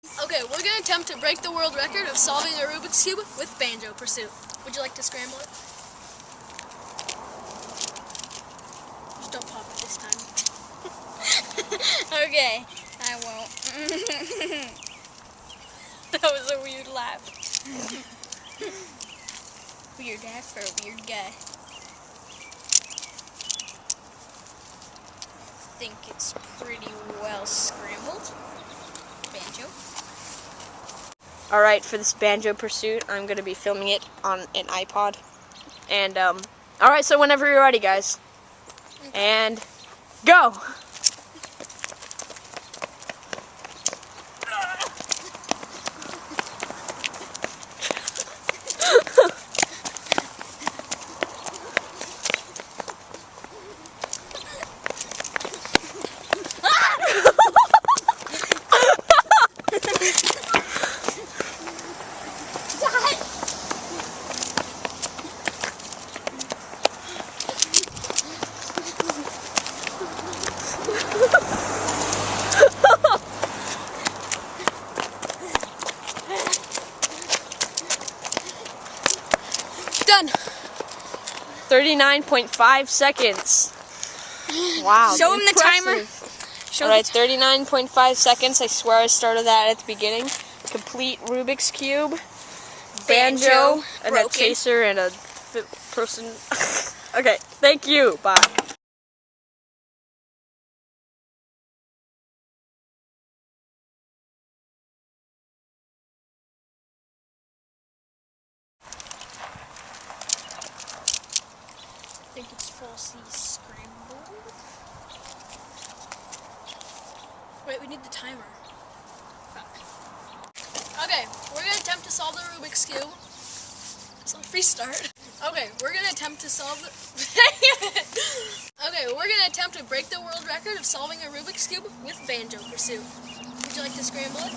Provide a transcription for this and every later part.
Okay, we're gonna attempt to break the world record of solving a Rubik's Cube with Banjo Pursuit. Would you like to scramble it? Just don't pop it this time. Okay, I won't. That was a weird laugh. Weird laugh for a weird guy. I think it's pretty well scrambled. Banjo. Alright, for this Banjo Pursuit, I'm going to be filming it on an iPod. And, alright, so whenever you're ready, guys. And, go! Done. 39.5 seconds. Wow. Show him the timer. Alright, 39.5 seconds. I swear I started that at the beginning. Complete Rubik's Cube, Banjo, and a chaser, and a person. Okay, thank you. Bye. I think it's falsely scrambled. Wait, we need the timer. Fuck. Okay, we're gonna attempt to solve the Rubik's Cube. So restart. Okay, we're gonna attempt to solve the. Okay, we're gonna attempt to break the world record of solving a Rubik's Cube with Banjo Pursuit. Would you like to scramble it?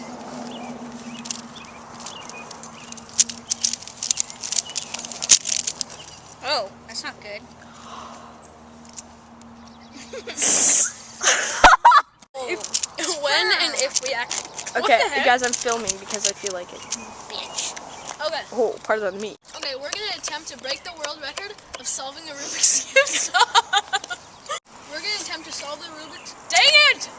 Oh, that's not good. When and if we actually. Okay, you guys, I'm filming because I feel like it. Bitch. Okay. Oh, pardon me. Okay, we're gonna attempt to break the world record of solving a Rubik's Cube. We're gonna attempt to solve the Rubik's. Dang it!